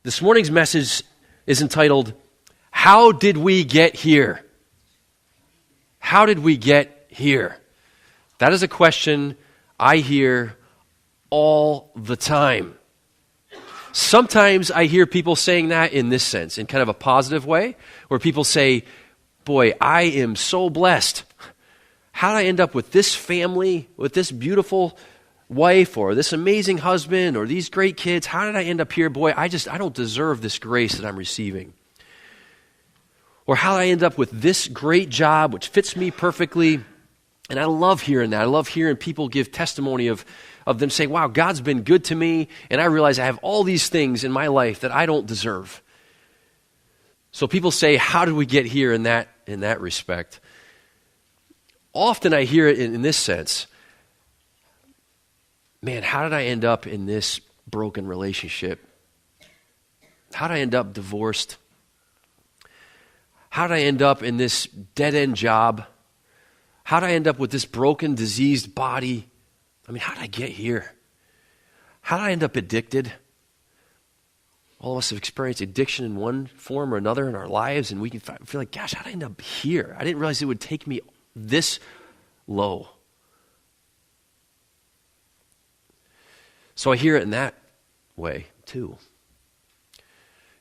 This morning's message is entitled, How Did We Get Here? How did we get here? That is a question I hear all the time. Sometimes I hear people saying that in this sense, in kind of a positive way, where people say, boy, I am so blessed. How did I end up with this family, with this beautiful wife, or this amazing husband, or these great kids? How did I end up here? Boy, I don't deserve this grace that I'm receiving. Or how did I end up with this great job, which fits me perfectly? And I love hearing that. I love hearing people give testimony of them saying, wow, God's been good to me, and I realize I have all these things in my life that I don't deserve. So people say, how did we get here in that respect? Often I hear it in this sense. Man, how did I end up in this broken relationship? How did I end up divorced? How did I end up in this dead-end job? How did I end up with this broken, diseased body? I mean, how did I get here? How did I end up addicted? All of us have experienced addiction in one form or another in our lives, and we can feel like, gosh, how did I end up here? I didn't realize it would take me this low. So I hear it in that way, too.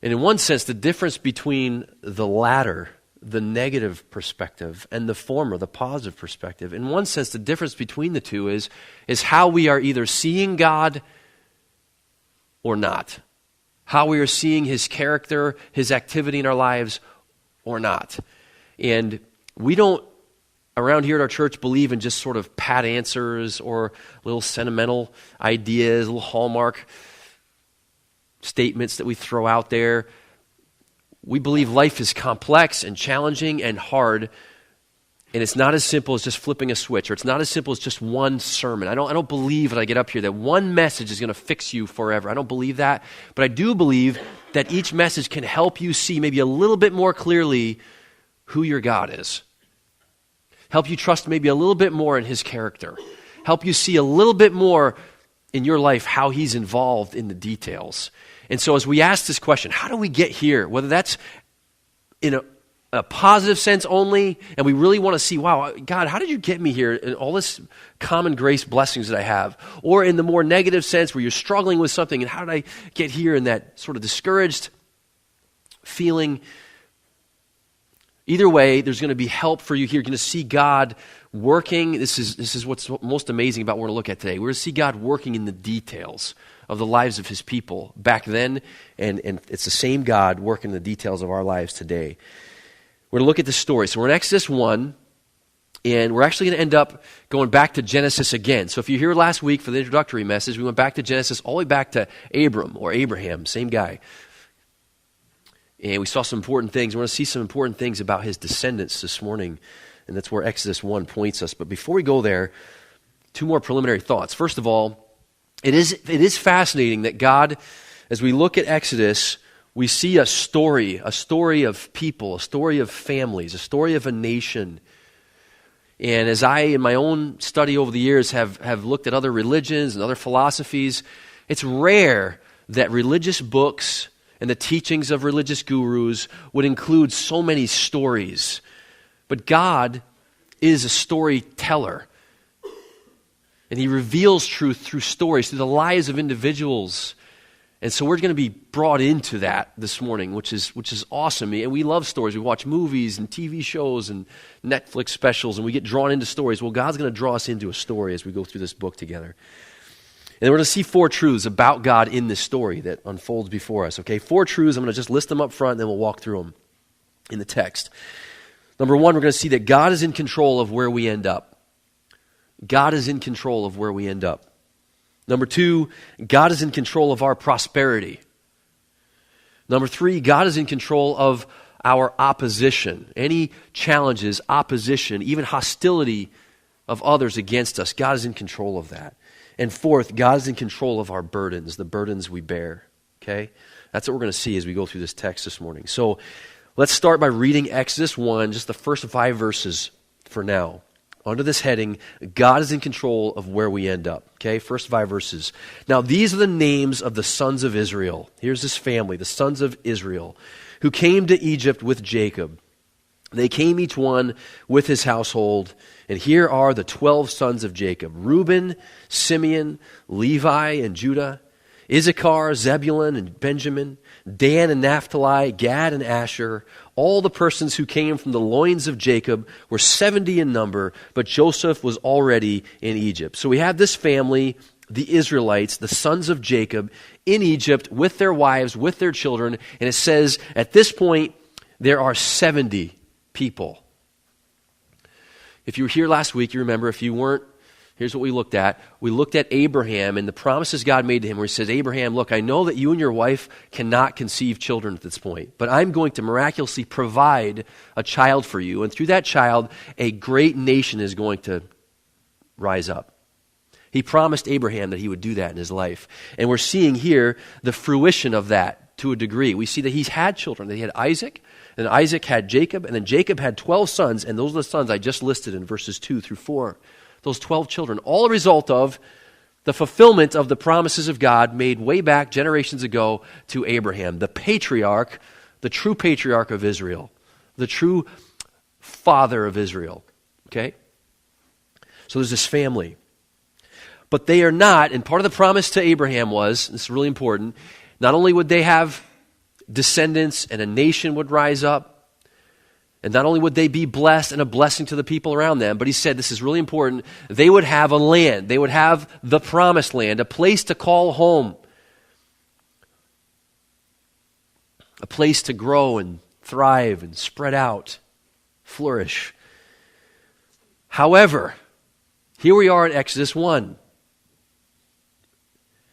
And in one sense, the difference between the latter, the negative perspective, and the former, the positive perspective, in one sense, the difference between the two is how we are either seeing God or not. How we are seeing His character, His activity in our lives or not. And we don't, around here at our church, believe in just sort of pat answers or little sentimental ideas, little hallmark statements that we throw out there. We believe life is complex and challenging and hard, and it's not as simple as just flipping a switch, or it's not as simple as just one sermon. I don't believe when I get up here that one message is going to fix you forever. I don't believe that, but I do believe that each message can help you see maybe a little bit more clearly who your God is. Help you trust maybe a little bit more in His character. Help you see a little bit more in your life how He's involved in the details. And so as we ask this question, how do we get here? Whether that's in a positive sense only, and we really want to see, wow, God, how did you get me here and all this common grace blessings that I have? Or in the more negative sense where you're struggling with something, and how did I get here in that sort of discouraged feeling? Either way, there's going to be help for you here. You're going to see God working. This is what's most amazing about what we're going to look at today. We're going to see God working in the details of the lives of His people back then, and it's the same God working in the details of our lives today. We're going to look at the story. So we're in Exodus 1, and we're actually going to end up going back to Genesis again. So if you're here last week for the introductory message, we went back to Genesis all the way back to Abram or Abraham, same guy. And we saw some important things. We're going to see some important things about his descendants this morning, and that's where Exodus 1 points us. But before we go there, two more preliminary thoughts. First of all, it is fascinating that God, as we look at Exodus, we see a story of people, a story of families, a story of a nation. And as I, in my own study over the years, have looked at other religions and other philosophies, it's rare that religious books and the teachings of religious gurus would include so many stories. But God is a storyteller. And He reveals truth through stories, through the lives of individuals. And so we're going to be brought into that this morning, which is awesome. And we love stories. We watch movies and TV shows and Netflix specials, and we get drawn into stories. Well, God's going to draw us into a story as we go through this book together. And we're going to see 4 truths about God in this story that unfolds before us. Okay, 4 truths. I'm going to just list them up front, and then we'll walk through them in the text. Number 1, we're going to see that God is in control of where we end up. God is in control of where we end up. Number 2, God is in control of our prosperity. Number 3, God is in control of our opposition. Any challenges, opposition, even hostility of others against us, God is in control of that. And 4th, God is in control of our burdens, the burdens we bear. Okay? That's what we're going to see as we go through this text this morning. So let's start by reading Exodus 1, just the first 5 verses for now. under this heading, God is in control of where we end up. Okay, first 5 verses. Now these are the names of the sons of Israel. Here's this family, the sons of Israel, who came to Egypt with Jacob. They came each one with his household. And here are the 12 sons of Jacob: Reuben, Simeon, Levi, and Judah, Issachar, Zebulun, and Benjamin, Dan and Naphtali, Gad and Asher. All the persons who came from the loins of Jacob were 70 in number, but Joseph was already in Egypt. So we have this family, the Israelites, the sons of Jacob, in Egypt with their wives, with their children. And it says at this point, there are 70 people. If you were here last week, you remember. If you weren't, here's what we looked at. We looked at Abraham and the promises God made to him, where he says, Abraham, look, I know that you and your wife cannot conceive children at this point, but I'm going to miraculously provide a child for you. And through that child, a great nation is going to rise up. He promised Abraham that he would do that in his life. And we're seeing here the fruition of that to a degree. We see that he's had children. That he had Isaac, and Isaac had Jacob, and then Jacob had 12 sons, and those are the sons I just listed in verses 2 through 4. Those 12 children, all a result of the fulfillment of the promises of God made way back generations ago to Abraham, the patriarch, the true patriarch of Israel, the true father of Israel. Okay? So there's this family. But they are not, and part of the promise to Abraham was, this is really important, not only would they have descendants and a nation would rise up, and not only would they be blessed and a blessing to the people around them, but he said, this is really important, they would have a land. They would have the promised land, a place to call home, a place to grow and thrive and spread out, flourish. However, here we are in Exodus 1.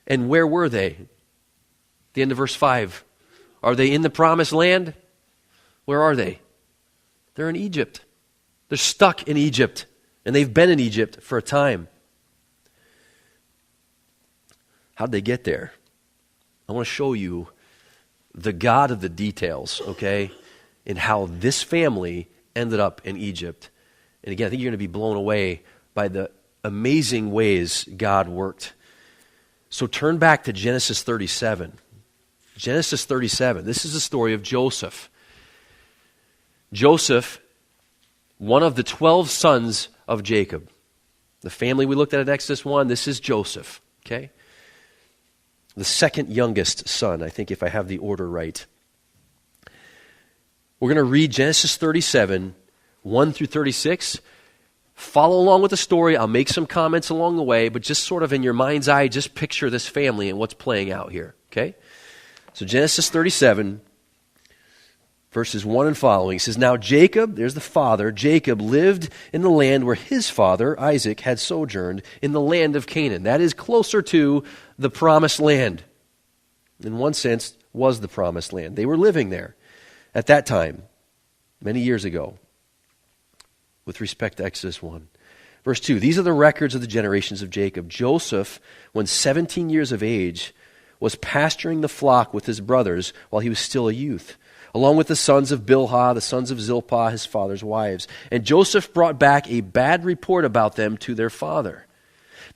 And where were they? The end of verse 5. Are they in the promised land? Where are they? They're in Egypt. They're stuck in Egypt. And they've been in Egypt for a time. How'd they get there? I want to show you the God of the details, okay? And how this family ended up in Egypt. And again, I think you're going to be blown away by the amazing ways God worked. So turn back to Genesis 37. Genesis 37. This is the story of Joseph. Joseph, one of the 12 sons of Jacob. The family we looked at Exodus 1, this is Joseph, okay? The second youngest son, I think, if I have the order right. We're going to read Genesis 37, 1 through 36. Follow along with the story. I'll make some comments along the way, but just sort of in your mind's eye, just picture this family and what's playing out here, okay? So Genesis 37, verses 1 and following, says, Now Jacob, there's the father, Jacob lived in the land where his father, Isaac, had sojourned, in the land of Canaan. That is closer to the promised land. In one sense, was the promised land. They were living there at that time, many years ago, with respect to Exodus 1. Verse 2, These are the records of the generations of Jacob. Joseph, when 17 years of age, was pasturing the flock with his brothers while he was still a youth, along with the sons of Bilhah, the sons of Zilpah, his father's wives. And Joseph brought back a bad report about them to their father.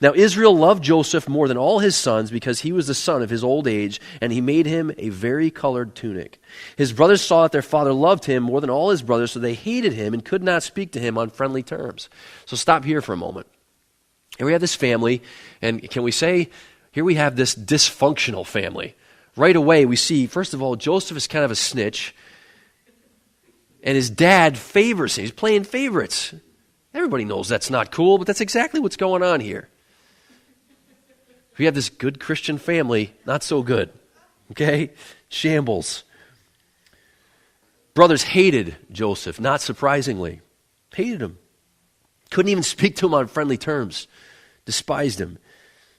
Now Israel loved Joseph more than all his sons because he was the son of his old age, and he made him a vari-colored tunic. His brothers saw that their father loved him more than all his brothers, so they hated him and could not speak to him on friendly terms. So stop here for a moment. Here we have this family, and can we say, here we have this dysfunctional family. Right away we see, first of all, Joseph is kind of a snitch, and his dad favors him. He's playing favorites. Everybody knows that's not cool, but that's exactly what's going on here. We have this good Christian family, not so good. Okay? Shambles. Brothers hated Joseph, not surprisingly. Hated him. Couldn't even speak to him on friendly terms. Despised him.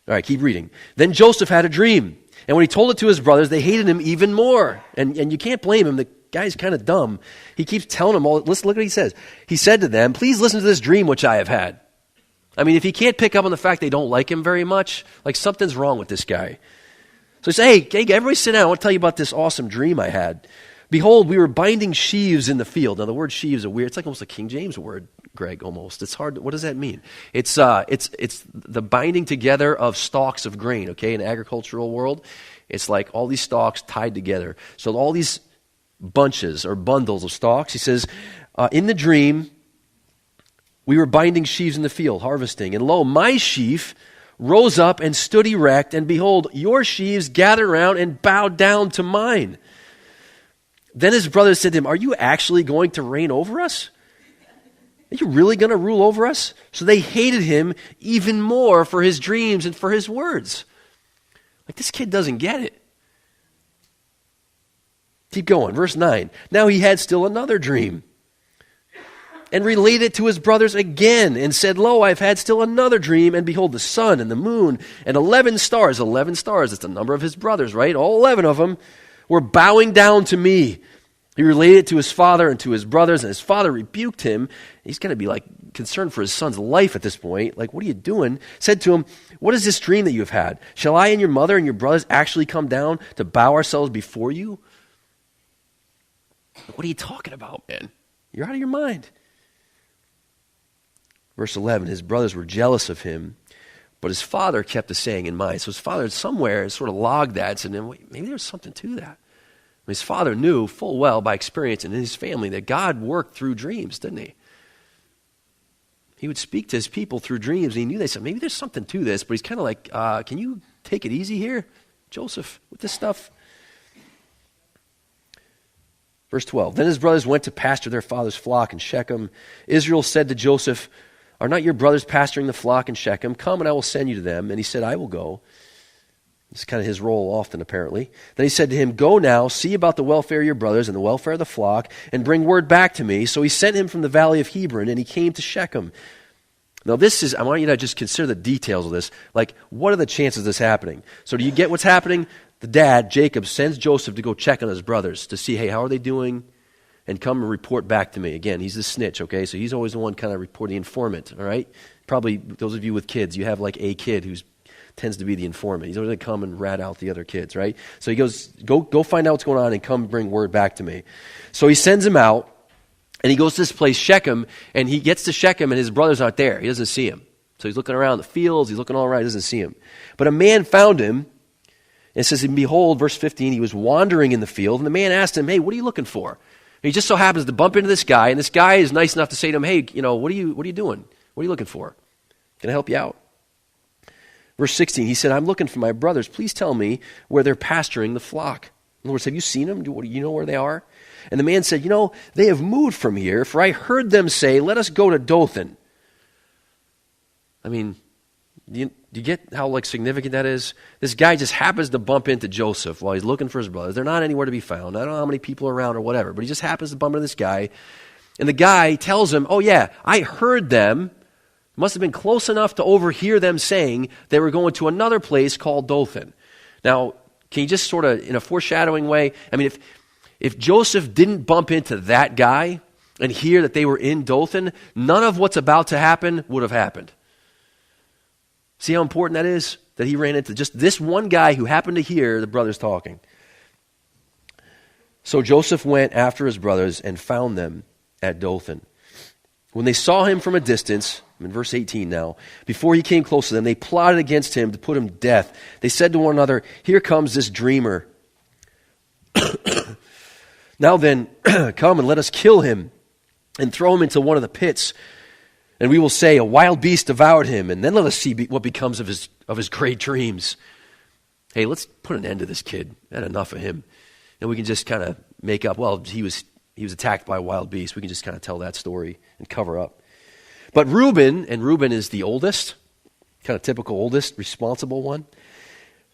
All right, keep reading. Then Joseph had a dream. And when he told it to his brothers, they hated him even more. And you can't blame him. The guy's kind of dumb. He keeps telling them all. Listen, look what he says. He said to them, Please listen to this dream which I have had. I mean, if he can't pick up on the fact they don't like him very much, like something's wrong with this guy. So he says, Hey, everybody sit down. I want to tell you about this awesome dream I had. Behold, we were binding sheaves in the field. Now, the word sheaves is weird. It's like almost a King James word. Greg, almost. It's hard. What does that mean? It's the binding together of stalks of grain, okay, in the agricultural world. It's like all these stalks tied together. So all these bunches or bundles of stalks, he says, in the dream, we were binding sheaves in the field, harvesting. And lo, my sheaf rose up and stood erect, and behold, your sheaves gathered around and bowed down to mine. Then his brothers said to him, are you actually going to reign over us? Are you really going to rule over us? So they hated him even more for his dreams and for his words. Like, this kid doesn't get it. Keep going. Verse 9. Now he had still another dream, and related it to his brothers again, and said, lo, I've had still another dream, and behold, the sun and the moon and 11 stars, 11 stars, it's the number of his brothers, right? All 11 of them were bowing down to me. He related it to his father and to his brothers, and his father rebuked him. He's going to be like concerned for his son's life at this point. Like, what are you doing? Said to him, what is this dream that you have had? Shall I and your mother and your brothers actually come down to bow ourselves before you? What are you talking about, man? You're out of your mind. Verse 11, his brothers were jealous of him, but his father kept the saying in mind. So his father somewhere sort of logged that and said, wait, maybe there's something to that. His father knew full well by experience and in his family that God worked through dreams, didn't he? He would speak to his people through dreams, and he knew they said, maybe there's something to this, but he's kind of like, can you take it easy here, Joseph, with this stuff? Verse 12, then his brothers went to pasture their father's flock in Shechem. Israel said to Joseph, are not your brothers pasturing the flock in Shechem? Come and I will send you to them. And he said, I will go. This is kind of his role often, apparently. Then he said to him, go now, see about the welfare of your brothers and the welfare of the flock, and bring word back to me. So he sent him from the valley of Hebron, and he came to Shechem. Now I want you to just consider the details of this. Like, what are the chances of this happening? So do you get what's happening? The dad, Jacob, sends Joseph to go check on his brothers to see, hey, how are they doing? And come and report back to me. Again, he's the snitch, okay? So he's always the one kind of reporting, the informant, all right? Probably those of you with kids, you have like a kid who tends to be the informant. He's always going to come and rat out the other kids, right? So he goes, go find out what's going on and come bring word back to me. So he sends him out, and he goes to this place, Shechem, and he gets to Shechem, and his brother's not there. He doesn't see him. So he's looking around the fields, he's looking all around, he doesn't see him. But a man found him, and it says, and behold, verse 15, he was wandering in the field, and the man asked him, hey, what are you looking for? And he just so happens to bump into this guy, and this guy is nice enough to say to him, hey, what are you doing? What are you looking for? Can I help you out? Verse 16, he said, I'm looking for my brothers. Please tell me where they're pasturing the flock. In other words, have you seen them? Do you know where they are? And the man said, they have moved from here, for I heard them say, let us go to Dothan. I mean, do you get how significant that is? This guy just happens to bump into Joseph while he's looking for his brothers. They're not anywhere to be found. I don't know how many people are around or whatever, but he just happens to bump into this guy. And the guy tells him, oh yeah, I heard them. Must have been close enough to overhear them saying they were going to another place called Dothan. Now, can you just sort of, in a foreshadowing way, I mean, if Joseph didn't bump into that guy and hear that they were in Dothan, none of what's about to happen would have happened. See how important that is? That he ran into just this one guy who happened to hear the brothers talking. So Joseph went after his brothers and found them at Dothan. When they saw him from a distance, I'm in verse 18 now, before he came close to them, they plotted against him to put him to death. They said to one another, here comes this dreamer. Now then, come and let us kill him and throw him into one of the pits. And we will say, a wild beast devoured him, and then let us see what becomes of his great dreams. Hey, let's put an end to this kid. Had enough of him. And we can just kind of make up, well, he was attacked by a wild beast. We can just kind of tell that story and cover up. But Reuben, and Reuben is the oldest, kind of typical oldest, responsible one.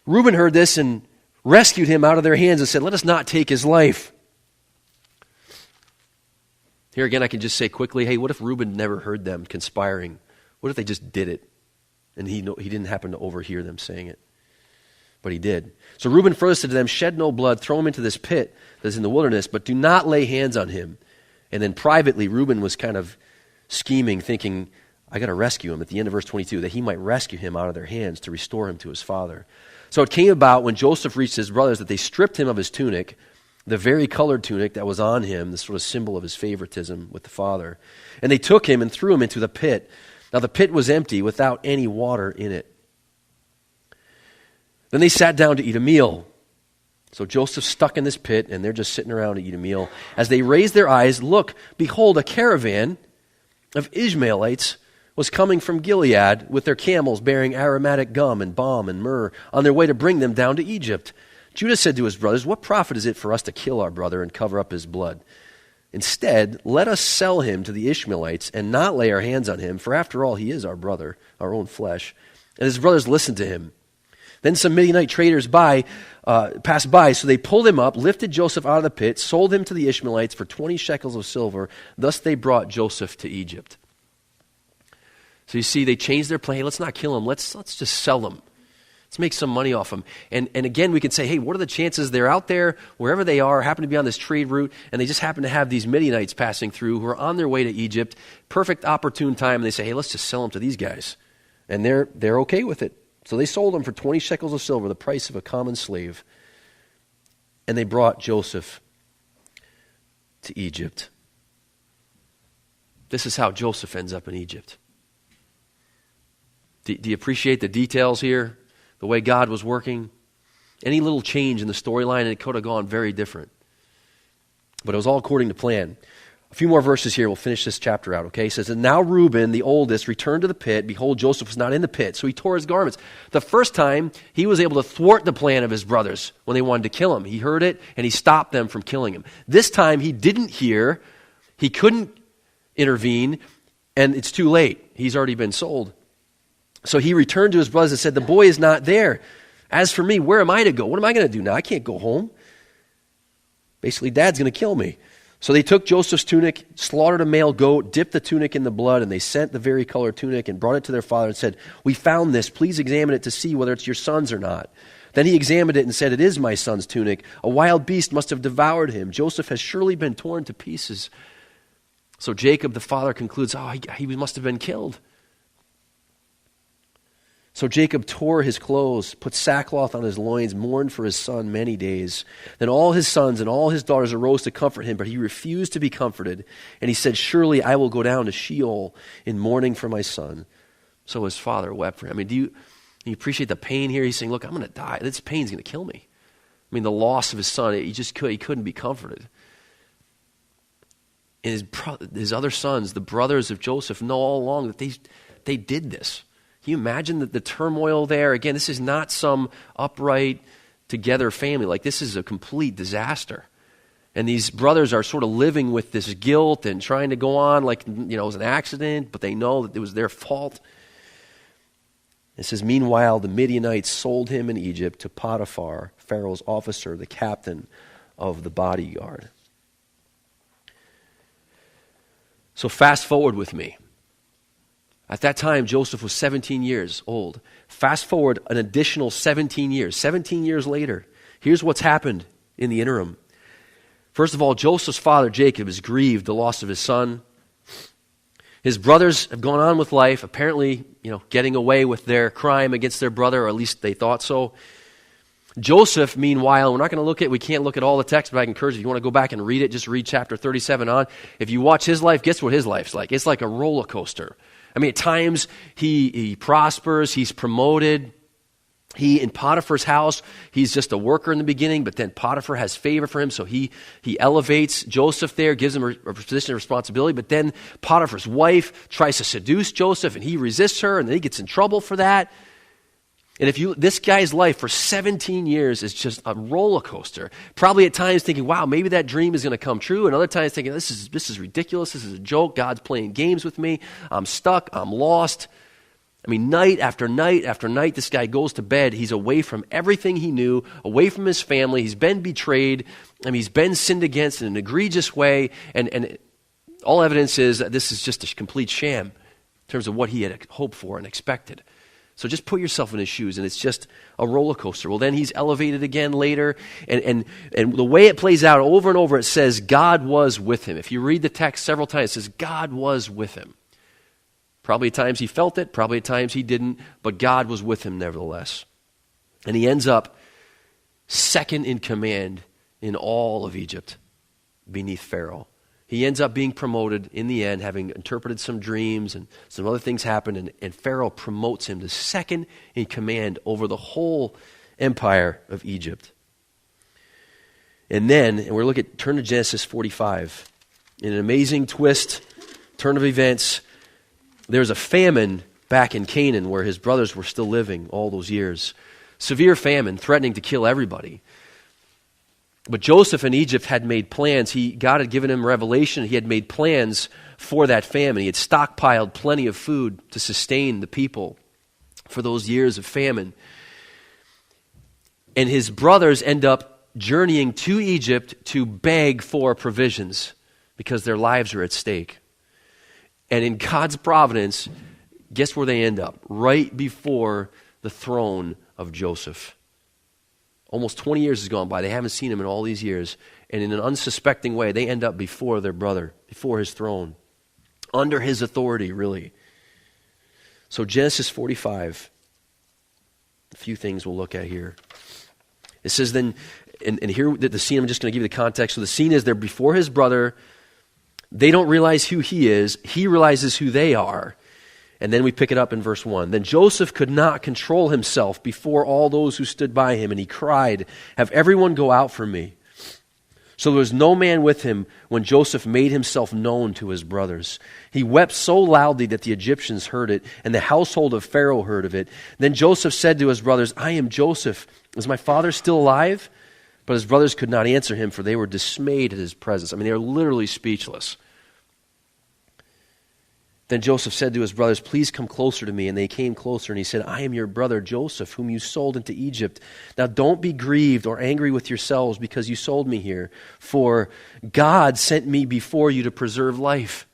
Reuben heard this and rescued him out of their hands and said, let us not take his life. Here again, I can just say quickly, hey, what if Reuben never heard them conspiring? What if they just did it and he didn't happen to overhear them saying it? But he did. So Reuben further said to them, shed no blood, throw him into this pit that's in the wilderness, but do not lay hands on him. And then privately, Reuben was kind of scheming, thinking, I got to rescue him at the end of verse 22, that he might rescue him out of their hands to restore him to his father. So it came about when Joseph reached his brothers that they stripped him of his tunic, the vari-colored tunic that was on him, the sort of symbol of his favoritism with the Father. And they took him and threw him into the pit. Now the pit was empty, without any water in it. Then they sat down to eat a meal. So Joseph's stuck in this pit, and they're just sitting around to eat a meal. As they raised their eyes, look, behold, a caravan of Ishmaelites was coming from Gilead with their camels bearing aromatic gum and balm and myrrh on their way to bring them down to Egypt. Judah said to his brothers, what profit is it for us to kill our brother and cover up his blood? Instead, let us sell him to the Ishmaelites and not lay our hands on him, for after all, he is our brother, our own flesh. And his brothers listened to him. Then some Midianite traders passed by, so they pulled him up, lifted Joseph out of the pit, sold him to the Ishmaelites for 20 shekels of silver. Thus they brought Joseph to Egypt. So you see, they changed their plan. Hey, let's not kill him. Let's just sell him. Let's make some money off him. And again, we can say, hey, what are the chances they're out there, wherever they are, happen to be on this trade route, and they just happen to have these Midianites passing through who are on their way to Egypt. Perfect opportune time. And they say, hey, let's just sell them to these guys. And they're okay with it. So they sold him for 20 shekels of silver, the price of a common slave. And they brought Joseph to Egypt. This is how Joseph ends up in Egypt. Do you appreciate the details here? The way God was working? Any little change in the storyline and it could have gone very different. But it was all according to plan. A few more verses here, we'll finish this chapter out, okay? It says, and now Reuben, the oldest, returned to the pit. Behold, Joseph was not in the pit, so he tore his garments. The first time, he was able to thwart the plan of his brothers when they wanted to kill him. He heard it, and he stopped them from killing him. This time, he didn't hear, he couldn't intervene, and it's too late. He's already been sold. So he returned to his brothers and said, the boy is not there. As for me, where am I to go? What am I going to do now? I can't go home. Basically, Dad's going to kill me. So they took Joseph's tunic, slaughtered a male goat, dipped the tunic in the blood, and they sent the vari-colored tunic and brought it to their father and said, we found this. Please examine it to see whether it's your son's or not. Then he examined it and said, it is my son's tunic. A wild beast must have devoured him. Joseph has surely been torn to pieces. So Jacob, the father, concludes, he must have been killed. So Jacob tore his clothes, put sackcloth on his loins, mourned for his son many days. Then all his sons and all his daughters arose to comfort him, but he refused to be comforted. And he said, surely I will go down to Sheol in mourning for my son. So his father wept for him. I mean, do you appreciate the pain here? He's saying, look, I'm going to die. This pain's going to kill me. I mean, the loss of his son, he couldn't be comforted. And his other sons, the brothers of Joseph, know all along that they did this. Can you imagine the turmoil there? Again, this is not some upright, together family. Like, this is a complete disaster. And these brothers are sort of living with this guilt and trying to go on like, it was an accident, but they know that it was their fault. It says, meanwhile, the Midianites sold him in Egypt to Potiphar, Pharaoh's officer, the captain of the bodyguard. So fast forward with me. At that time, Joseph was 17 years old. Fast forward an additional 17 years. 17 years later, here's what's happened in the interim. First of all, Joseph's father, Jacob, is grieved the loss of his son. His brothers have gone on with life, apparently, getting away with their crime against their brother, or at least they thought so. Joseph, meanwhile, we can't look at all the text, but I can encourage you, if you want to go back and read it, just read chapter 37 on. If you watch his life, guess what his life's like? It's like a roller coaster. I mean, at times he prospers, he's promoted. In Potiphar's house, he's just a worker in the beginning, but then Potiphar has favor for him, so he elevates Joseph there, gives him a position of responsibility, but then Potiphar's wife tries to seduce Joseph, and he resists her, and then he gets in trouble for that. And this guy's life for 17 years is just a roller coaster. Probably at times thinking, wow, maybe that dream is going to come true. And other times thinking, this is ridiculous. This is a joke. God's playing games with me. I'm stuck. I'm lost. I mean, night after night after night, this guy goes to bed. He's away from everything he knew, away from his family. He's been betrayed. He's been sinned against in an egregious way. And all evidence is that this is just a complete sham in terms of what he had hoped for and expected. So just put yourself in his shoes, and it's just a roller coaster. Well, then he's elevated again later, and the way it plays out over and over, it says God was with him. If you read the text several times, it says God was with him. Probably at times he felt it, probably at times he didn't, but God was with him nevertheless. And he ends up second in command in all of Egypt beneath Pharaoh. He ends up being promoted in the end, having interpreted some dreams and some other things happen, and Pharaoh promotes him to second in command over the whole empire of Egypt. And then, and we're turn to Genesis 45. In an amazing twist, turn of events, there's a famine back in Canaan where his brothers were still living all those years. Severe famine, threatening to kill everybody. But Joseph in Egypt had made plans. God had given him revelation. He had made plans for that famine. He had stockpiled plenty of food to sustain the people for those years of famine. And his brothers end up journeying to Egypt to beg for provisions because their lives are at stake. And in God's providence, guess where they end up? Right before the throne of Joseph. Almost 20 years has gone by. They haven't seen him in all these years. And in an unsuspecting way, they end up before their brother, before his throne, under his authority, really. So Genesis 45, a few things we'll look at here. It says then, and here the scene, I'm just going to give you the context. So the scene is they're before his brother. They don't realize who he is. He realizes who they are. And then we pick it up in verse 1. Then Joseph could not control himself before all those who stood by him, and he cried, "Have everyone go out from me." So there was no man with him when Joseph made himself known to his brothers. He wept so loudly that the Egyptians heard it, and the household of Pharaoh heard of it. Then Joseph said to his brothers, "I am Joseph. Is my father still alive?" But his brothers could not answer him, for they were dismayed at his presence. I mean, they were literally speechless. Then Joseph said to his brothers, "Please come closer to me." And they came closer, and he said, "I am your brother Joseph, whom you sold into Egypt. Now don't be grieved or angry with yourselves because you sold me here, for God sent me before you to preserve life.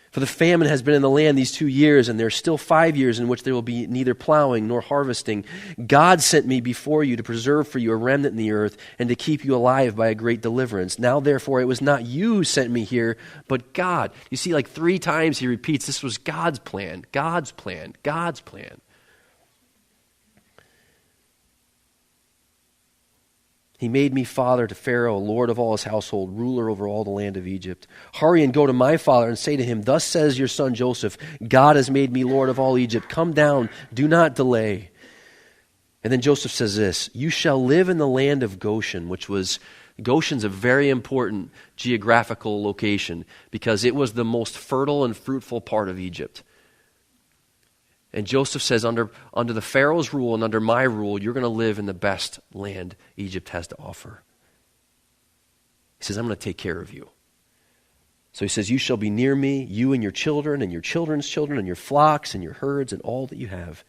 For the famine has been in the land these 2 years, and there are still 5 years in which there will be neither plowing nor harvesting. God sent me before you to preserve for you a remnant in the earth and to keep you alive by a great deliverance. Now, therefore, it was not you who sent me here, but God." You see, like 3 times he repeats, this was God's plan, God's plan, God's plan. He made me father to Pharaoh, lord of all his household, ruler over all the land of Egypt. Hurry and go to my father and say to him, "Thus says your son Joseph, God has made me lord of all Egypt. Come down, do not delay." And then Joseph says this, "You shall live in the land of Goshen," Goshen's a very important geographical location because it was the most fertile and fruitful part of Egypt. And Joseph says, under the Pharaoh's rule and under my rule, you're going to live in the best land Egypt has to offer. He says, I'm going to take care of you. So he says, you shall be near me, you and your children and your children's children and your flocks and your herds and all that you have.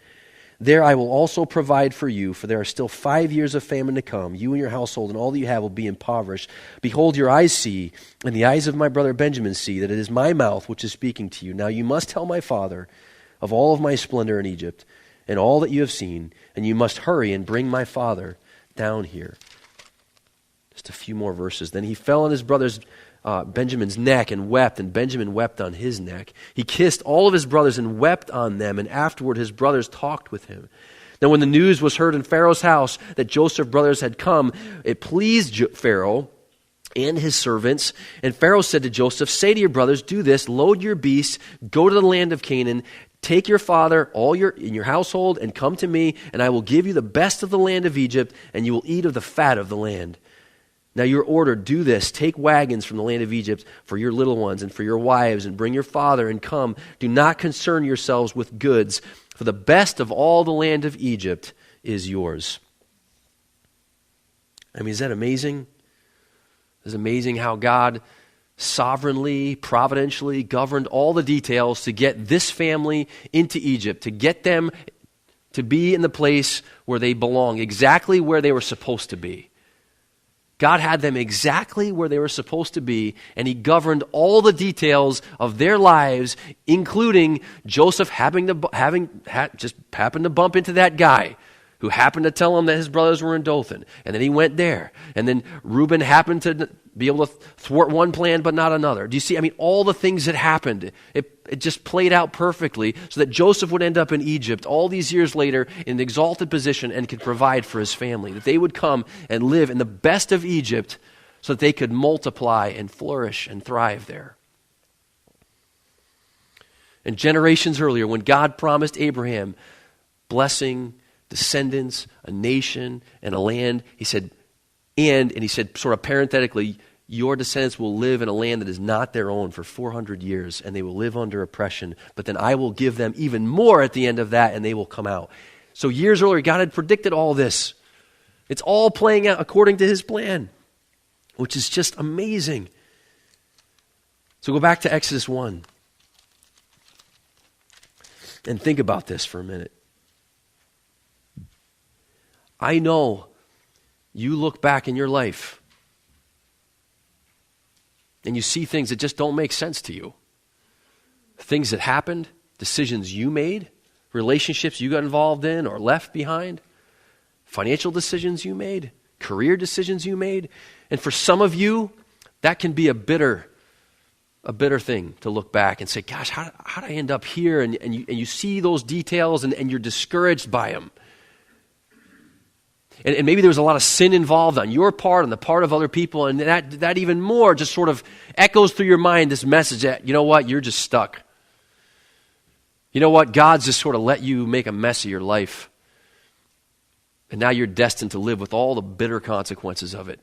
There I will also provide for you, for there are still 5 years of famine to come. You and your household and all that you have will be impoverished. Behold, your eyes see, and the eyes of my brother Benjamin see, that it is my mouth which is speaking to you. Now you must tell my father of all of my splendor in Egypt and all that you have seen, and you must hurry and bring my father down here. Just a few more verses. Then he fell on his brother's Benjamin's neck and wept, and Benjamin wept on his neck. He kissed all of his brothers and wept on them, and afterward his brothers talked with him. Now when the news was heard in Pharaoh's house that Joseph's brothers had come, it pleased Pharaoh and his servants. And Pharaoh said to Joseph, say to your brothers, do this, load your beasts, go to the land of Canaan, take your father, in your household, and come to me, and I will give you the best of the land of Egypt, and you will eat of the fat of the land. Now you're ordered, do this, take wagons from the land of Egypt for your little ones and for your wives, and bring your father, and come. Do not concern yourselves with goods, for the best of all the land of Egypt is yours. I mean, is that amazing? It's amazing how God sovereignly, providentially governed all the details to get this family into Egypt, to get them to be in the place where they belong, exactly where they were supposed to be. God had them exactly where they were supposed to be, and he governed all the details of their lives, including Joseph just happened to bump into that guy who happened to tell him that his brothers were in Dothan. And then he went there. And then Reuben happened to be able to thwart one plan but not another. Do you see? I mean, all the things that happened, it just played out perfectly so that Joseph would end up in Egypt all these years later in an exalted position and could provide for his family. That they would come and live in the best of Egypt so that they could multiply and flourish and thrive there. And generations earlier, when God promised Abraham blessing, descendants, a nation, and a land, he said, and he said sort of parenthetically, your descendants will live in a land that is not their own for 400 years, and they will live under oppression, but then I will give them even more at the end of that, and they will come out. So years earlier, God had predicted all this. It's all playing out according to his plan, which is just amazing. So go back to Exodus 1 and think about this for a minute. I know you look back in your life and you see things that just don't make sense to you. Things that happened, decisions you made, relationships you got involved in or left behind, financial decisions you made, career decisions you made. And for some of you, that can be a bitter thing to look back and say, gosh, how did I end up here? And you see those details and you're discouraged by them. And maybe there was a lot of sin involved on your part and the part of other people, and that even more just sort of echoes through your mind this message that, you know what, you're just stuck. You know what, God's just sort of let you make a mess of your life. And now you're destined to live with all the bitter consequences of it.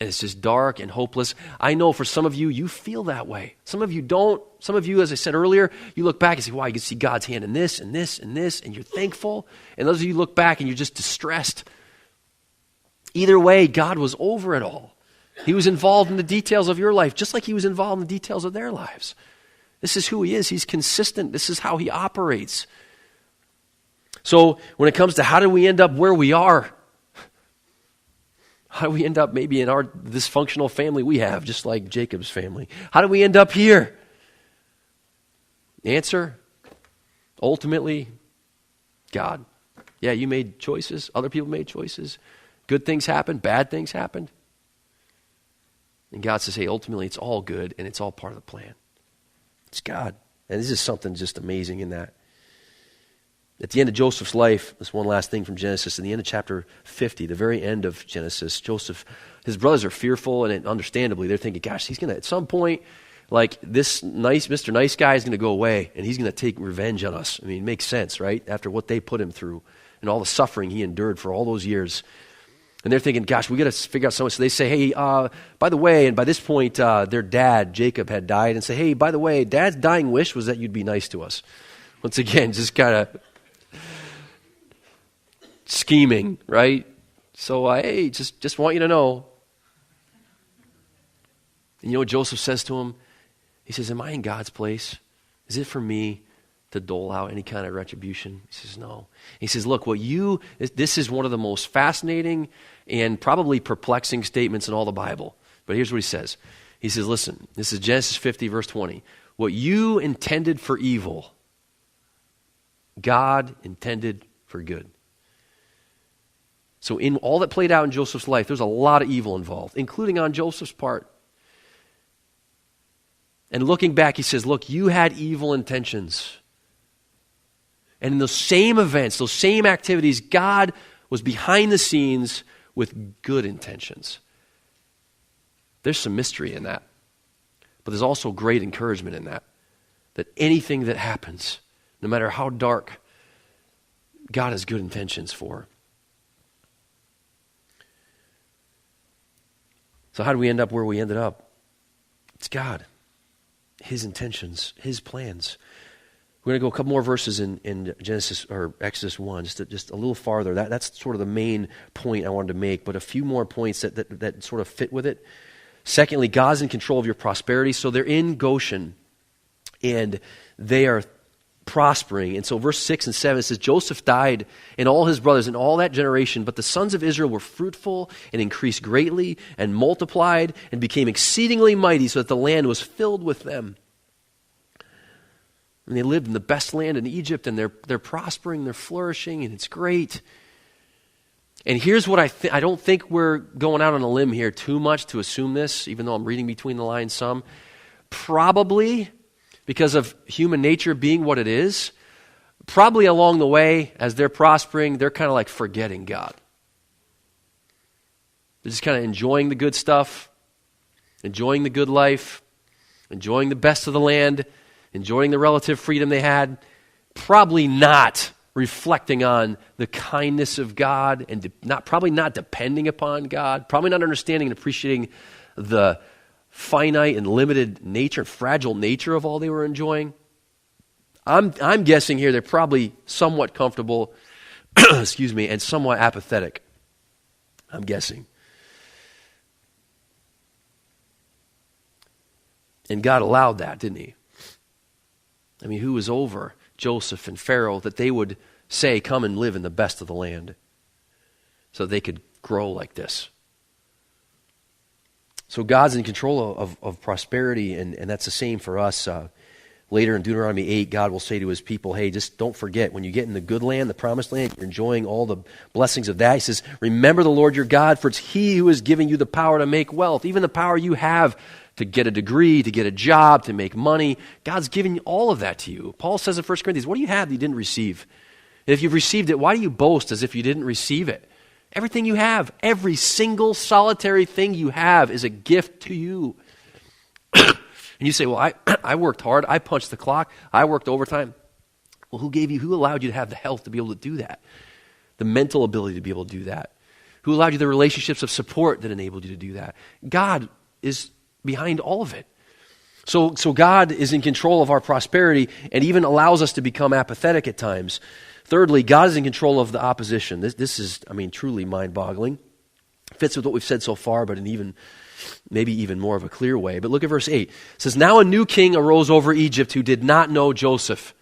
And it's just dark and hopeless. I know for some of you, you feel that way. Some of you don't. Some of you, as I said earlier, you look back and say, wow, you can see God's hand in this and this and this, and you're thankful. And those of you look back and you're just distressed. Either way, God was over it all. He was involved in the details of your life, just like he was involved in the details of their lives. This is who he is. He's consistent. This is how he operates. So when it comes to how do we end up where we are, how do we end up maybe in our dysfunctional family we have, just like Jacob's family? How do we end up here? Answer, ultimately, God. Yeah, you made choices. Other people made choices. Good things happened. Bad things happened. And God says, hey, ultimately, it's all good, and it's all part of the plan. It's God. And this is something just amazing in that. At the end of Joseph's life, this one last thing from Genesis, in the end of chapter 50, the very end of Genesis, Joseph, his brothers are fearful, and understandably, they're thinking, gosh, he's going to, at some point, like this Mr. Nice Guy is going to go away, and he's going to take revenge on us. I mean, it makes sense, right? After what they put him through and all the suffering he endured for all those years. And they're thinking, gosh, we got to figure out something. So they say, hey, by the way, and by this point, their dad, Jacob, had died, and say, hey, by the way, Dad's dying wish was that you'd be nice to us. Once again, just kind of scheming, right? So, hey, just want you to know. And you know what Joseph says to him? He says, am I in God's place? Is it for me to dole out any kind of retribution? He says, no. He says, look, this is one of the most fascinating and probably perplexing statements in all the Bible. But here's what he says. He says, listen, this is Genesis 50, verse 20. What you intended for evil, God intended for good. So in all that played out in Joseph's life, there's a lot of evil involved, including on Joseph's part. And looking back, he says, look, you had evil intentions. And in those same events, those same activities, God was behind the scenes with good intentions. There's some mystery in that. But there's also great encouragement in that. That anything that happens, no matter how dark, God has good intentions for. So how did we end up where we ended up? It's God. His intentions, his plans. We're going to go a couple more verses in Genesis or Exodus 1, just a little farther. That's sort of the main point I wanted to make, but a few more points that sort of fit with it. Secondly, God's in control of your prosperity. So they're in Goshen, and they are prospering. And so verse 6 and 7 says, Joseph died and all his brothers and all that generation, but the sons of Israel were fruitful and increased greatly and multiplied and became exceedingly mighty so that the land was filled with them. And they lived in the best land in Egypt, and they're prospering, they're flourishing, and it's great. And here's what I don't think we're going out on a limb here too much to assume this, even though I'm reading between the lines some. Probably, because of human nature being what it is, probably along the way, as they're prospering, they're kind of like forgetting God. They're just kind of enjoying the good stuff, enjoying the good life, enjoying the best of the land, enjoying the relative freedom they had, probably not reflecting on the kindness of God and probably not depending upon God, probably not understanding and appreciating the finite and limited nature, fragile nature of all they were enjoying. I'm guessing here they're probably somewhat comfortable, excuse me, and somewhat apathetic. I'm guessing. And God allowed that, didn't he? I mean, who was over Joseph and Pharaoh that they would say, come and live in the best of the land so they could grow like this? So God's in control of prosperity, and that's the same for us. Later in Deuteronomy 8, God will say to his people, hey, just don't forget, when you get in the good land, the promised land, you're enjoying all the blessings of that. He says, remember the Lord your God, for it's he who is giving you the power to make wealth, even the power you have to get a degree, to get a job, to make money. God's giving all of that to you. Paul says in 1 Corinthians, what do you have that you didn't receive? And if you've received it, why do you boast as if you didn't receive it? Everything you have, every single solitary thing you have is a gift to you. And you say, well, I worked hard. I punched the clock. I worked overtime. Well, who allowed you to have the health to be able to do that? The mental ability to be able to do that? Who allowed you the relationships of support that enabled you to do that? God is behind all of it. So God is in control of our prosperity and even allows us to become apathetic at times. Thirdly, God is in control of the opposition. This is, truly mind-boggling. Fits with what we've said so far, but in maybe even more of a clear way. But look at verse 8. It says, now a new king arose over Egypt who did not know Joseph.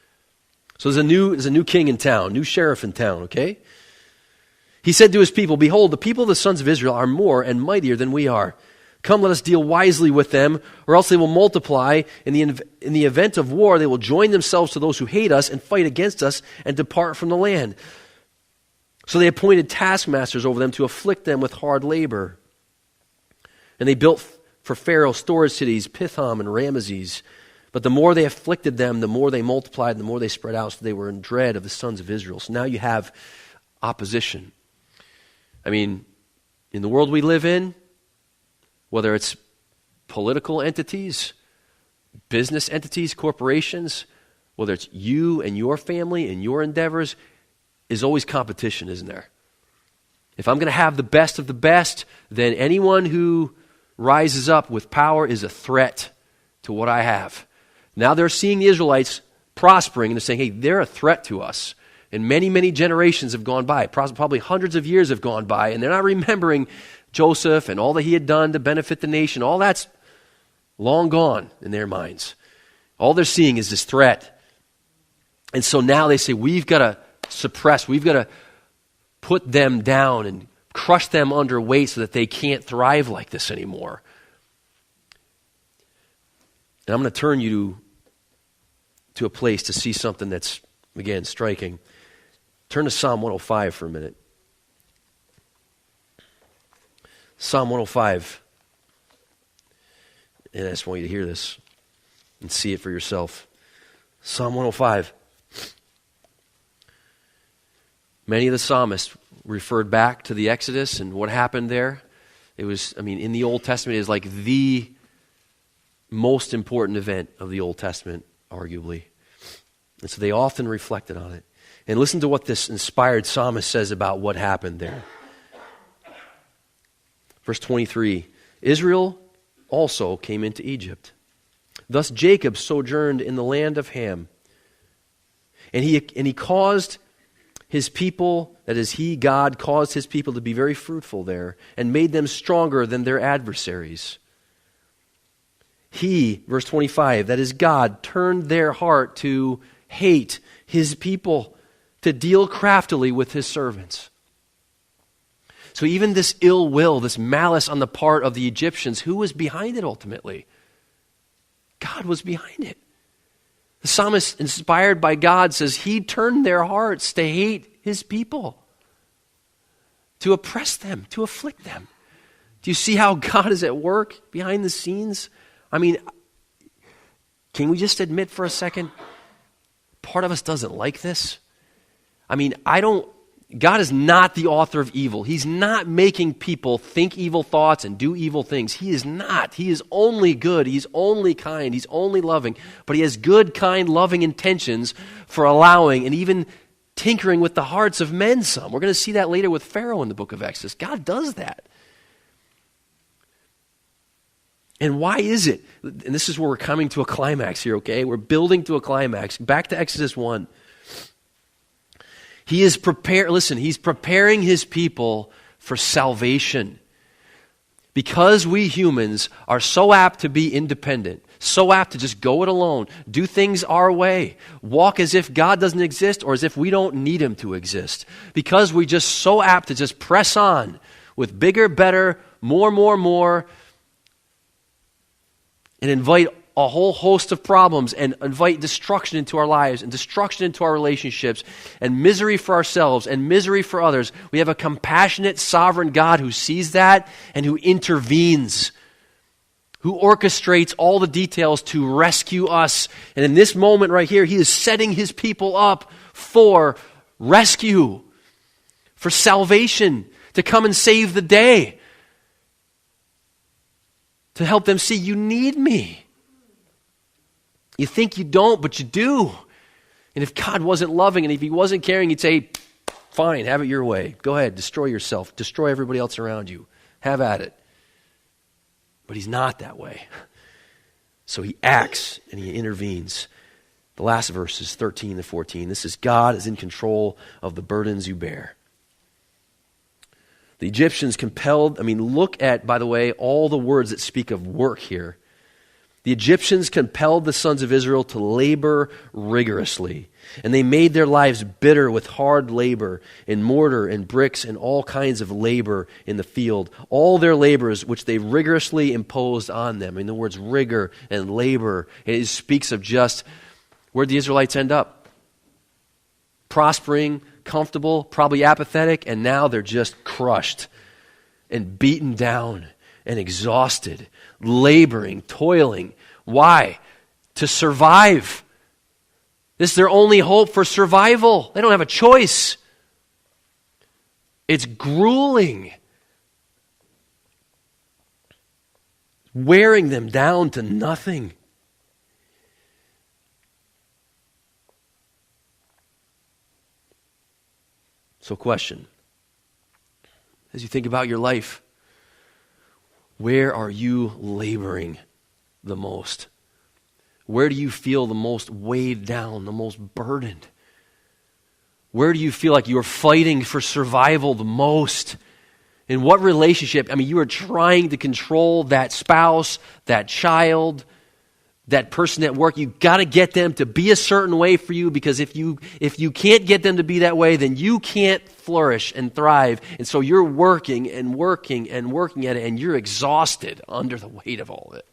So there's a new king in town, new sheriff in town, okay? He said to his people, behold, the people of the sons of Israel are more and mightier than we are. Come, let us deal wisely with them, or else they will multiply. In the event of war, they will join themselves to those who hate us and fight against us and depart from the land. So they appointed taskmasters over them to afflict them with hard labor. And they built for Pharaoh storage cities, Pithom and Ramesses. But the more they afflicted them, the more they multiplied, and the more they spread out, so they were in dread of the sons of Israel. So now you have opposition. In the world we live in, whether it's political entities, business entities, corporations, whether it's you and your family and your endeavors, is always competition, isn't there? If I'm going to have the best of the best, then anyone who rises up with power is a threat to what I have. Now they're seeing the Israelites prospering, and they're saying, hey, they're a threat to us. And many, many generations have gone by. Probably hundreds of years have gone by, and they're not remembering Joseph and all that he had done to benefit the nation. All that's long gone in their minds. All they're seeing is this threat. And so now they say, we've got to suppress, we've got to put them down and crush them under weight so that they can't thrive like this anymore. And I'm going to turn you to a place to see something that's, again, striking. Turn to Psalm 105 for a minute. Psalm 105. And I just want you to hear this and see it for yourself. Psalm 105. Many of the psalmists referred back to the Exodus and what happened there. It was, in the Old Testament, it is like the most important event of the Old Testament, arguably. And so they often reflected on it. And listen to what this inspired psalmist says about what happened there. Verse 23, Israel also came into Egypt. Thus Jacob sojourned in the land of Ham. And he caused his people, that is he, God, caused his people to be very fruitful there and made them stronger than their adversaries. He, verse 25, that is God, turned their heart to hate his people, to deal craftily with his servants. So even this ill will, this malice on the part of the Egyptians, who was behind it ultimately? God was behind it. The psalmist, inspired by God, says he turned their hearts to hate his people, to oppress them, to afflict them. Do you see how God is at work behind the scenes? I mean, can we just admit for a second, part of us doesn't like this? I mean, God is not the author of evil. He's not making people think evil thoughts and do evil things. He is not. He is only good. He's only kind. He's only loving. But he has good, kind, loving intentions for allowing and even tinkering with the hearts of men some. We're going to see that later with Pharaoh in the book of Exodus. God does that. And why is it? And this is where we're coming to a climax here, okay? We're building to a climax. Back to Exodus 1. He's preparing his people for salvation. Because we humans are so apt to be independent, so apt to just go it alone, do things our way, walk as if God doesn't exist or as if we don't need him to exist. Because we're just so apt to just press on with bigger, better, more, and invite a whole host of problems and invite destruction into our lives and destruction into our relationships and misery for ourselves and misery for others. We have a compassionate, sovereign God who sees that and who intervenes, who orchestrates all the details to rescue us. And in this moment right here, he is setting his people up for rescue, for salvation, to come and save the day, to help them see, you need me. You think you don't, but you do. And if God wasn't loving and if he wasn't caring, he'd say, fine, have it your way. Go ahead, destroy yourself. Destroy everybody else around you. Have at it. But he's not that way. So he acts and he intervenes. The last verses, 13 to 14. This is God is in control of the burdens you bear. The Egyptians look at, by the way, all the words that speak of work here. The Egyptians compelled the sons of Israel to labor rigorously, and they made their lives bitter with hard labor in mortar and bricks and all kinds of labor in the field. All their labors which they rigorously imposed on them. In the words rigor and labor, it speaks of just where the Israelites end up. Prospering, comfortable, probably apathetic, and now they're just crushed and beaten down and exhausted, laboring, toiling. Why? To survive. This is their only hope for survival. They don't have a choice. It's grueling. Wearing them down to nothing. So question, as you think about your life, where are you laboring the most? Where do you feel the most weighed down, the most burdened? Where do you feel like you're fighting for survival the most? In what relationship? You are trying to control that spouse, that child, that person at work. You've got to get them to be a certain way for you, because if you can't get them to be that way, then you can't flourish and thrive. And so you're working and working and working at it, and you're exhausted under the weight of all of it.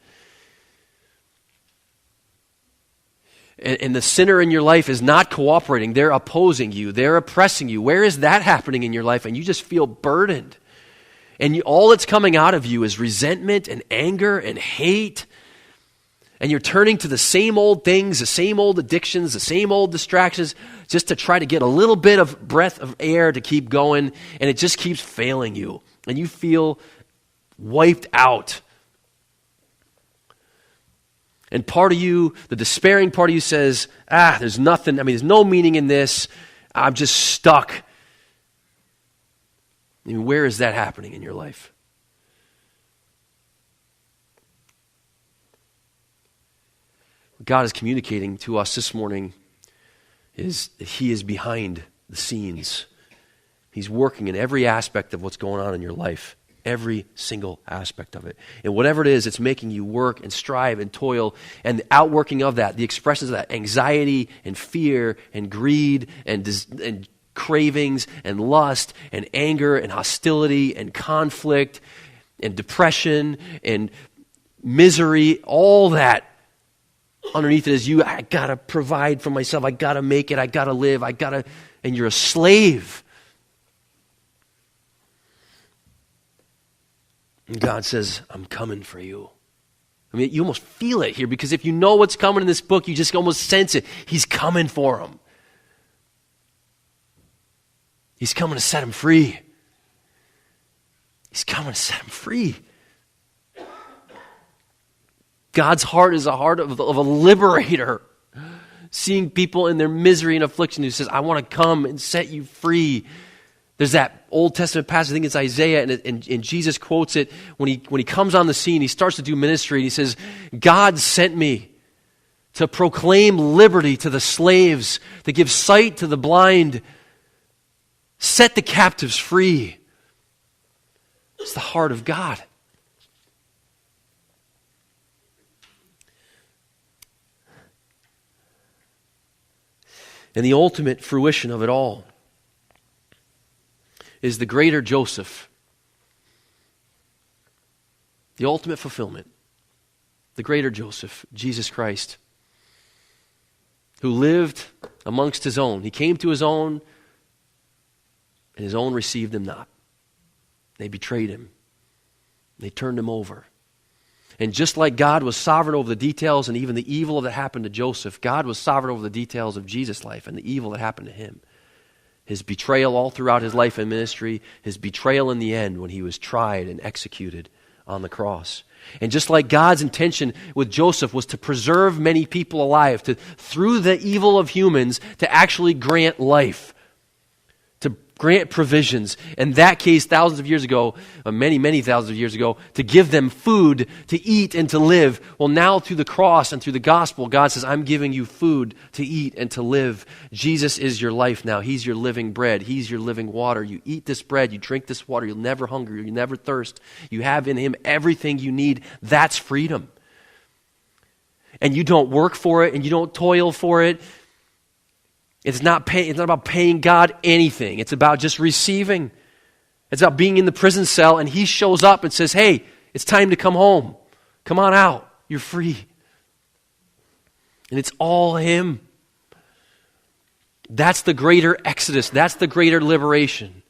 And the sinner in your life is not cooperating. They're opposing you. They're oppressing you. Where is that happening in your life? And you just feel burdened. And all that's coming out of you is resentment and anger and hate. And you're turning to the same old things, the same old addictions, the same old distractions, just to try to get a little bit of breath of air to keep going, and it just keeps failing you. And you feel wiped out. And part of you, the despairing part of you says, there's nothing, there's no meaning in this. I'm just stuck. Where is that happening in your life? What God is communicating to us this morning is that he is behind the scenes. He's working in every aspect of what's going on in your life. Every single aspect of it. And whatever it is, it's making you work and strive and toil. And the outworking of that, the expressions of that, anxiety and fear and greed and cravings and lust and anger and hostility and conflict and depression and misery, all that underneath it is I got to provide for myself. I got to make it. I got to live. And you're a slave. And God says, I'm coming for you. I mean, you almost feel it here, because if you know what's coming in this book, you just almost sense it. He's coming for him. He's coming to set him free. He's coming to set him free. God's heart is a heart of a liberator, seeing people in their misery and affliction, who says, I want to come and set you free. There's that Old Testament passage, I think it's Isaiah, and Jesus quotes it when he comes on the scene. He starts to do ministry, and he says, God sent me to proclaim liberty to the slaves, to give sight to the blind, set the captives free. It's the heart of God. And the ultimate fruition of it all is the greater Joseph. The ultimate fulfillment. The greater Joseph, Jesus Christ, who lived amongst his own. He came to his own, and his own received him not. They betrayed him. They turned him over. And just like God was sovereign over the details and even the evil that happened to Joseph, God was sovereign over the details of Jesus' life and the evil that happened to him. His betrayal all throughout his life and ministry, his betrayal in the end when he was tried and executed on the cross. And just like God's intention with Joseph was to preserve many people alive, to through the evil of humans, to actually grant life, to grant provisions. In that case, thousands of years ago, many thousands of years ago, to give them food to eat and to live. Well, now through the cross and through the gospel, God says, I'm giving you food to eat and to live. Jesus is your life now. He's your living bread. He's your living water. You eat this bread, you drink this water, you'll never hunger, you'll never thirst. You have in him everything you need. That's freedom. And you don't work for it, and you don't toil for it. It's not about paying God anything. It's about just receiving. It's about being in the prison cell, and he shows up and says, hey, it's time to come home. Come on out. You're free. And it's all him. That's the greater exodus. That's the greater liberation.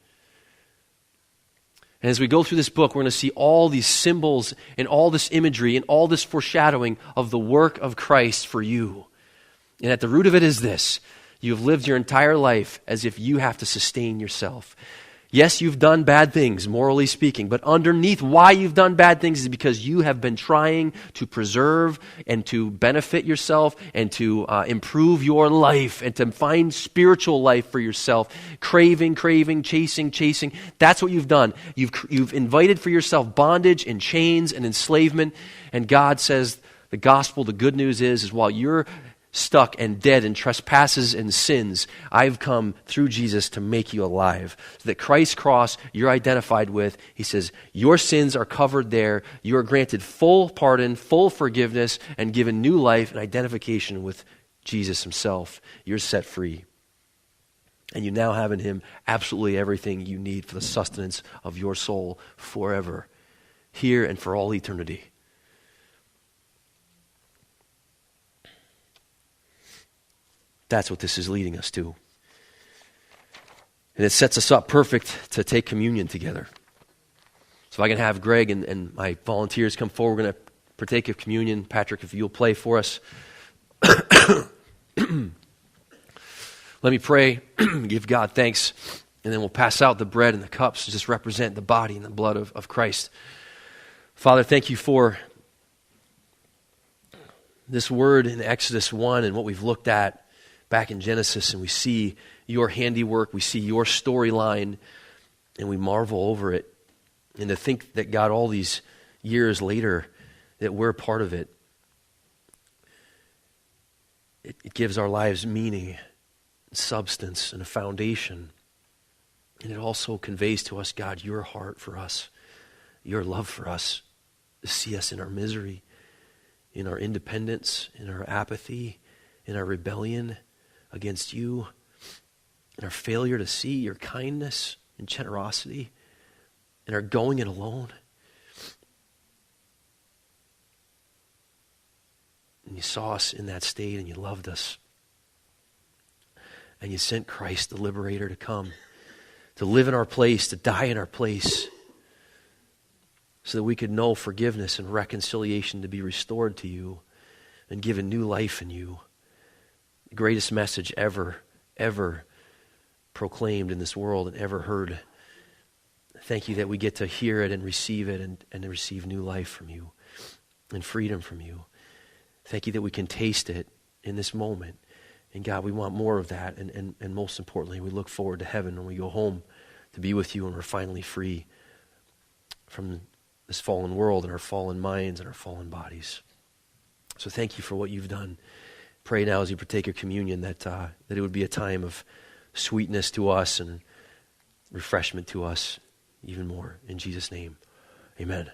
And as we go through this book, we're going to see all these symbols and all this imagery and all this foreshadowing of the work of Christ for you. And at the root of it is this. You've lived your entire life as if you have to sustain yourself. Yes, you've done bad things, morally speaking, but underneath why you've done bad things is because you have been trying to preserve and to benefit yourself and to improve your life and to find spiritual life for yourself. Craving, chasing. That's what you've done. You've invited for yourself bondage and chains and enslavement. And God says the gospel, the good news is while you're stuck and dead in trespasses and sins, I've come through Jesus to make you alive. So that Christ's cross you're identified with, he says, your sins are covered there. You are granted full pardon, full forgiveness, and given new life and identification with Jesus himself. You're set free. And you now have in him absolutely everything you need for the sustenance of your soul forever, here and for all eternity. That's what this is leading us to. And it sets us up perfect to take communion together. So if I can have Greg and my volunteers come forward, we're going to partake of communion. Patrick, if you'll play for us. Let me pray, give God thanks, and then we'll pass out the bread and the cups to just represent the body and the blood of Christ. Father, thank you for this word in Exodus 1 and what we've looked at back in Genesis, and we see your handiwork, we see your storyline, and we marvel over it. And to think that God, all these years later, that we're part of it, it gives our lives meaning, substance, and a foundation. And it also conveys to us, God, your heart for us, your love for us, to see us in our misery, in our independence, in our apathy, in our rebellion against you, and our failure to see your kindness and generosity, and our going it alone. And you saw us in that state and you loved us. And you sent Christ, the liberator, to come, to live in our place, to die in our place, so that we could know forgiveness and reconciliation, to be restored to you and given new life in you. The greatest message ever proclaimed in this world and ever heard. Thank you that we get to hear it and receive it and to receive new life from you and freedom from you. Thank you that we can taste it in this moment. And God, we want more of that. And most importantly, we look forward to heaven when we go home to be with you and we're finally free from this fallen world and our fallen minds and our fallen bodies. So thank you for what you've done. Pray now as you partake your communion that it would be a time of sweetness to us and refreshment to us even more. In Jesus' name, amen.